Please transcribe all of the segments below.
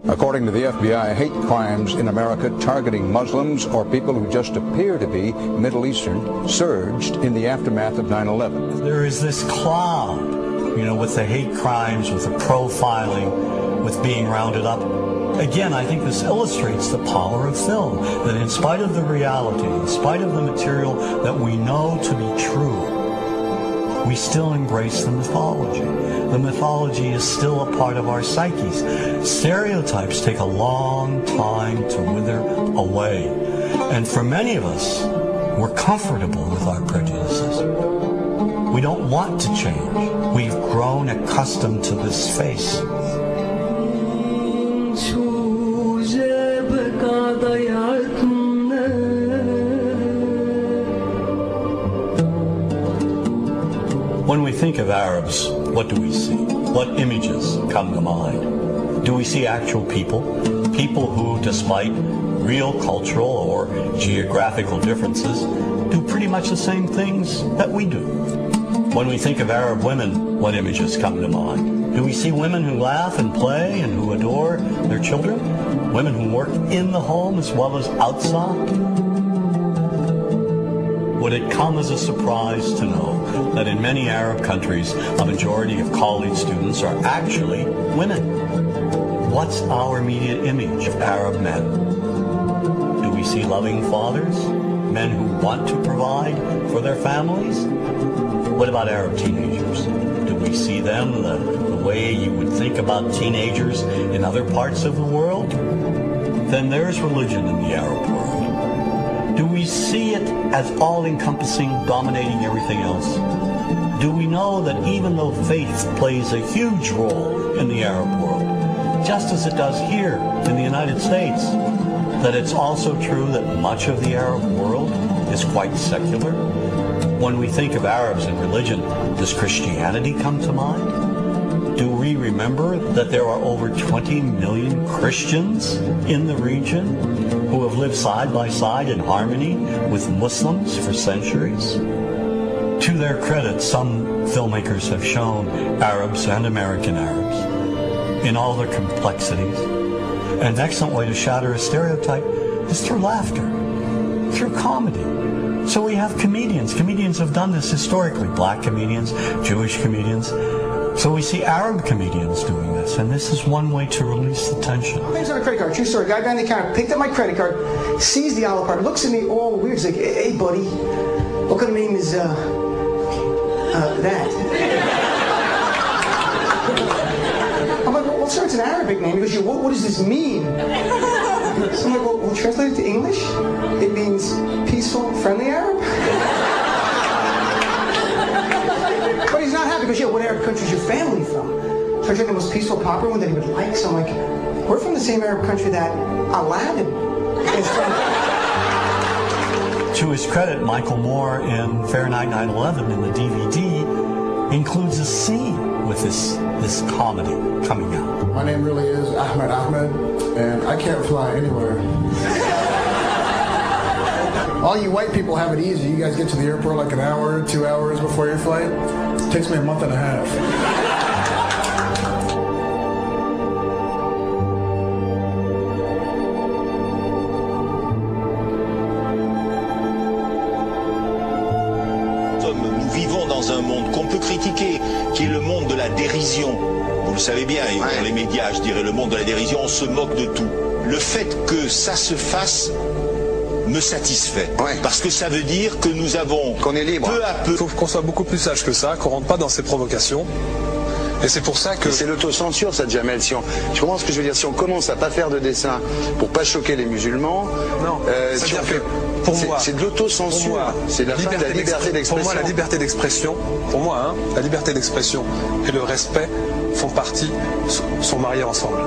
According to the FBI, hate crimes in America targeting Muslims or people who just appear to be Middle Eastern surged in the aftermath of 9/11. There is this cloud, with the hate crimes, with the profiling, with being rounded up. Again, I think this illustrates the power of film, that in spite of the reality, in spite of the material that we know to be true, we still embrace the mythology. The mythology is still a part of our psyches. Stereotypes take a long time to wither away. And for many of us, we're comfortable with our prejudices. We don't want to change. We've grown accustomed to this face. When we think of Arabs, what do we see? What images come to mind? Do we see actual people? People who, despite real cultural or geographical differences, do pretty much the same things that we do. When we think of Arab women, what images come to mind? Do we see women who laugh and play and who adore their children? Women who work in the home as well as outside? Would it come as a surprise to know that in many Arab countries, a majority of college students are actually women? What's our immediate image of Arab men? Do we see loving fathers? Men who want to provide for their families? What about Arab teenagers? Do we see them the way you would think about teenagers in other parts of the world? Then there's religion in the Arab world. Do we see it as all-encompassing, dominating everything else? Do we know that even though faith plays a huge role in the Arab world, just as it does here in the United States, that it's also true that much of the Arab world is quite secular? When we think of Arabs and religion, does Christianity come to mind? Do we remember that there are over 20 million Christians in the region who have lived side by side in harmony with Muslims for centuries? To their credit, some filmmakers have shown Arabs and American Arabs in all their complexities. An excellent way to shatter a stereotype is through laughter, through comedy. So we have comedians. Comedians have done this historically. Black comedians, Jewish comedians. So we see Arab comedians doing this, and this is one way to release the tension. My name's on a credit card, true story. Guy behind the counter picked up my credit card, sees the Olive Garden, looks at me all weird. He's like, hey, buddy, what kind of name is, that? I'm like, well, sir, it's an Arabic name. He goes, what does this mean? So I'm like, well, translate it to English. It means peaceful, friendly Arab. But he's not happy because, what Arab country is your family from? So I tried the most peaceful, popular one that he would like. So I'm like, we're from the same Arab country that Aladdin is from. To his credit, Michael Moore in Fahrenheit 9/11 in the DVD includes a scene with this comedy coming out. My name really is Ahmed, and I can't fly anywhere. All you white people have it easy. You guys get to the airport like an hour, 2 hours before your flight. It takes me a month and a half. Nous vivons dans un monde qu'on peut critiquer, qui est le monde de la dérision. Vous le savez bien, et dans les médias, je dirais, le monde de la dérision, on se moque de tout. Le fait que ça se fasse me satisfait. Parce que ça veut dire que nous avons, qu'on est libre, peu à peu... Il faut qu'on soit beaucoup plus sage que ça, qu'on rentre pas dans ces provocations. Et c'est pour ça que... C'est l'autocensure, ça, Jamel. Tu comprends ce que je veux dire? Si on commence à pas faire de dessin pour pas choquer les musulmans... Non, c'est-à-dire que pour moi... C'est de l'autocensure. C'est la fin de la liberté d'expression. Pour moi, la liberté d'expression, la liberté d'expression et le respect font partie, sont mariés ensemble.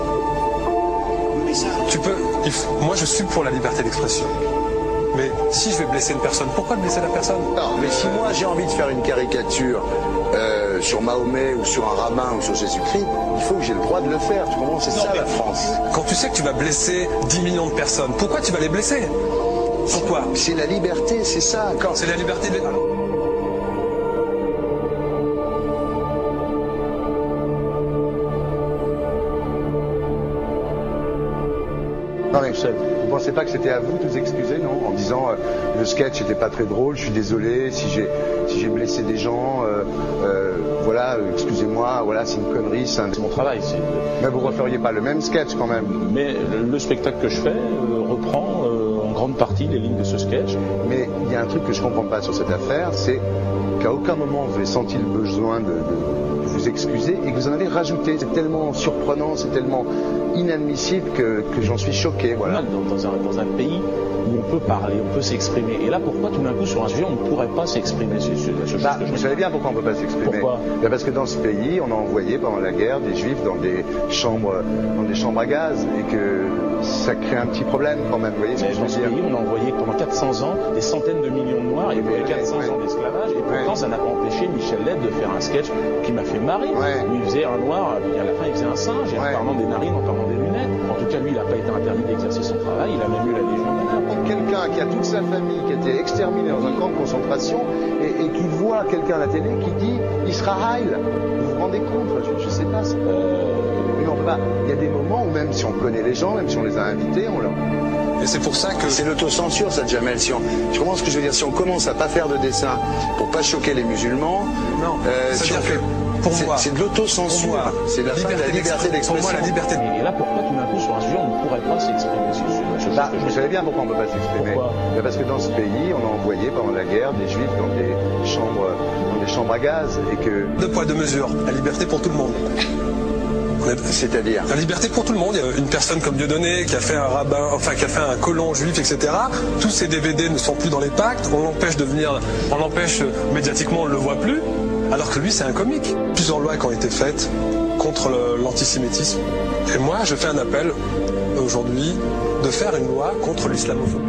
Moi, je suis pour la liberté d'expression. Mais si je vais blesser une personne, pourquoi blesser la personne? Non, mais si moi j'ai envie de faire une caricature sur Mahomet ou sur un rabbin ou sur Jésus-Christ, il faut que j'ai le droit de le faire. Tu comprends? C'est ça la France. Quand tu sais que tu vas blesser 10 millions de personnes, pourquoi tu vas les blesser? Pourquoi? C'est la liberté, c'est ça. C'est la liberté de... Non, mais vous ne pensez pas que c'était à vous de vous excuser, non? En disant le sketch n'était pas très drôle, je suis désolé si j'ai blessé des gens, voilà, excusez-moi, voilà, c'est une connerie, c'est mon travail. Mais vous ne referiez pas le même sketch quand même? Mais le spectacle que je fais reprend en grande partie les lignes de ce sketch. Mais il y a un truc que je ne comprends pas sur cette affaire, c'est qu'à aucun moment vous avez senti le besoin de vous excuser et que vous en avez rajouté. C'est tellement surprenant, c'est tellement inadmissible que j'en suis choqué. Voilà. Dans un pays où on peut parler, on peut s'exprimer. Et là, pourquoi tout d'un coup, sur un sujet, on ne pourrait pas s'exprimer? Vous savez bien pourquoi on ne peut pas s'exprimer. Pourquoi? Parce que dans ce pays, on a envoyé pendant la guerre des juifs dans des chambres à gaz et que ça crée un petit problème quand même. Vous voyez ce que je veux dire? Dans ce pays, on a envoyé pendant 400 ans des centaines de millions de Noirs, il y a eu 400 ans d'esclavage, et pourtant ça n'a pas empêché Michel Leb de faire un sketch qui m'a fait marrer, où il faisait un Noir, et à la fin il faisait un singe, et en parlant des narines, en parlant des lunettes. En tout cas, lui, il n'a pas été interdit d'exercer son travail, il a même eu la Légion d'honneur. Quelqu'un qui a toute sa famille qui a été exterminée dans un camp de concentration et qui voit quelqu'un à la télé qui dit Israël, vous vous rendez compte? Je ne sais pas. Mais on peut pas. Il y a des moments où même si on connaît les gens, même si on les a invités, on leur... Et c'est pour ça que... C'est l'autocensure, ça, Jamel. Je comprends ce que je veux dire. Si on commence à pas faire de dessin pour pas choquer les musulmans, non, si on fait... Pour moi, c'est de l'autocensure. C'est la liberté d'expression. Pour moi, la liberté. Et là, pourquoi tout d'un coup, sur un sujet, on ne pourrait pas s'exprimer? Vous savez bien pourquoi on ne peut pas s'exprimer. Parce que dans ce pays, on a envoyé pendant la guerre des juifs dans des chambres à gaz et que... Deux poids, deux mesures. La liberté pour tout le monde. C'est-à-dire la liberté pour tout le monde. Il y a une personne comme Dieudonné qui a fait un rabbin, enfin qui a fait un colon juif, etc. Tous ces DVD ne sont plus dans les pactes. On l'empêche médiatiquement, on ne le voit plus. Alors que lui, c'est un comique. Plusieurs lois qui ont été faites contre l'antisémitisme. Et moi, je fais un appel aujourd'hui de faire une loi contre l'islamophobie.